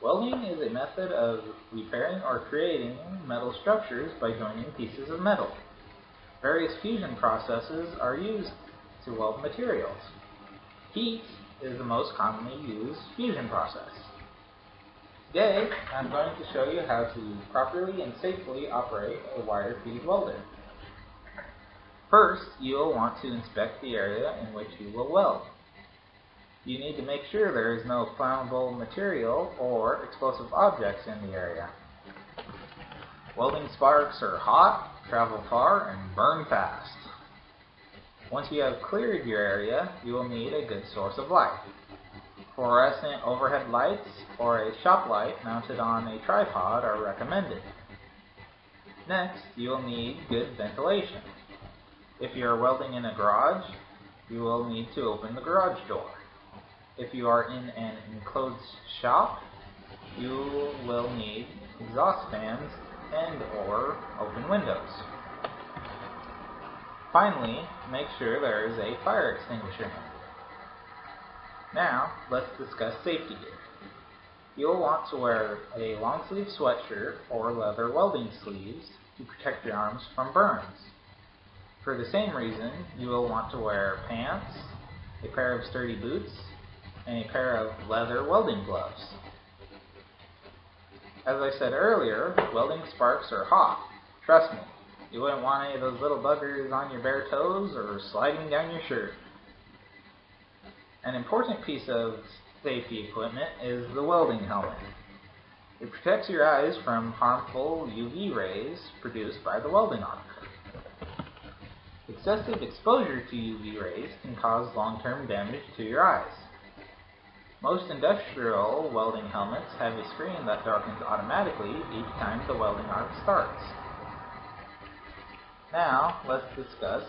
Welding is a method of repairing or creating metal structures by joining pieces of metal. Various fusion processes are used to weld materials. Heat is the most commonly used fusion process. Today, I'm going to show you how to properly and safely operate a wire feed welder. First, you will want to inspect the area in which you will weld. You need to make sure there is no flammable material or explosive objects in the area. Welding sparks are hot, travel far, and burn fast. Once you have cleared your area, you will need a good source of light. Fluorescent overhead lights or a shop light mounted on a tripod are recommended. Next, you will need good ventilation. If you are welding in a garage, you will need to open the garage door. If you are in an enclosed shop, you will need exhaust fans and/or open windows. Finally, make sure there is a fire extinguisher handy. Now, let's discuss safety gear. You'll want to wear a long-sleeve sweatshirt or leather welding sleeves to protect your arms from burns. For the same reason, you will want to wear pants, a pair of sturdy boots, and a pair of leather welding gloves. As I said earlier, welding sparks are hot. Trust me, you wouldn't want any of those little buggers on your bare toes or sliding down your shirt. An important piece of safety equipment is the welding helmet. It protects your eyes from harmful UV rays produced by the welding arc. Excessive exposure to UV rays can cause long-term damage to your eyes. Most industrial welding helmets have a screen that darkens automatically each time the welding arc starts. Now, let's discuss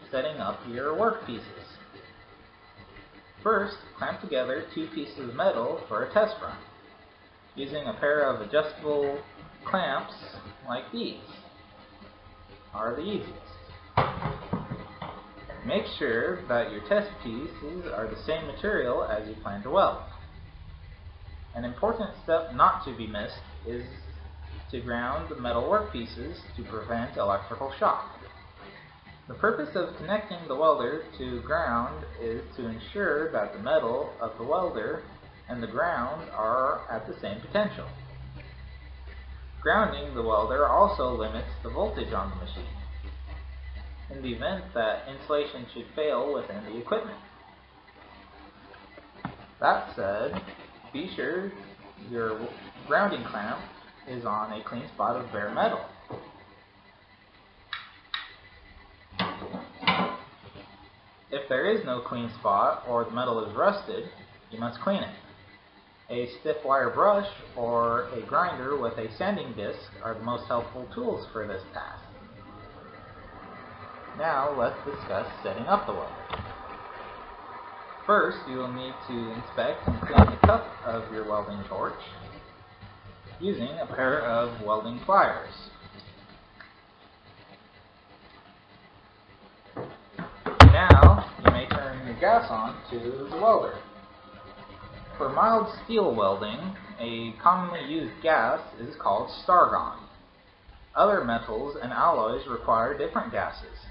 setting up your work pieces. First, clamp together two pieces of metal for a test run, using a pair of adjustable clamps like these are the easiest. Make sure that your test pieces are the same material as you plan to weld. An important step not to be missed is to ground the metal workpieces to prevent electrical shock. The purpose of connecting the welder to ground is to ensure that the metal of the welder and the ground are at the same potential. Grounding the welder also limits the voltage on the machine, in the event that insulation should fail within the equipment. That said, be sure your grounding clamp is on a clean spot of bare metal. If there is no clean spot or the metal is rusted, you must clean it. A stiff wire brush or a grinder with a sanding disc are the most helpful tools for this task. Now let's discuss setting up the welder. First, you will need to inspect and clean the cup of your welding torch using a pair of welding pliers. Now, you may turn your gas on to the welder. For mild steel welding, a commonly used gas is called stargon. Other metals and alloys require different gases,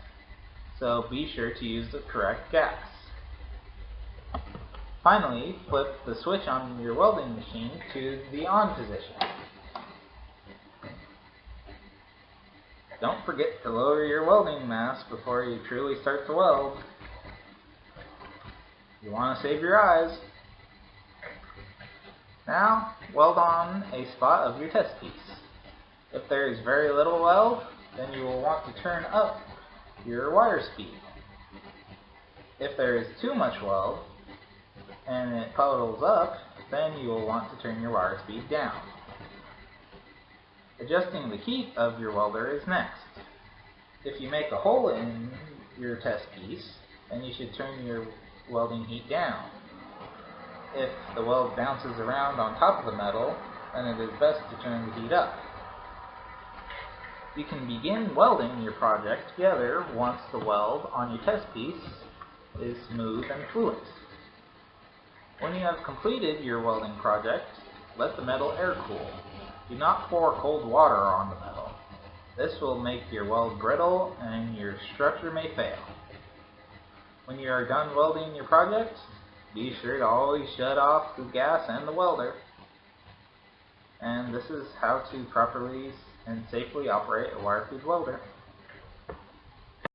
so be sure to use the correct gas. Finally, flip the switch on your welding machine to the on position. Don't forget to lower your welding mask before you truly start to weld. You want to save your eyes. Now, weld on a spot of your test piece. If there is very little weld, then you will want to turn up your wire speed. If there is too much weld and it puddles up, then you will want to turn your wire speed down. Adjusting the heat of your welder is next. If you make a hole in your test piece, then you should turn your welding heat down. If the weld bounces around on top of the metal, then it is best to turn the heat up. You can begin welding your project together once the weld on your test piece is smooth and fluid. When you have completed your welding project, let the metal air cool. Do not pour cold water on the metal. This will make your weld brittle and your structure may fail. When you are done welding your project, be sure to always shut off the gas and the welder. And this is how to properly and safely operate a wire-cooled welder.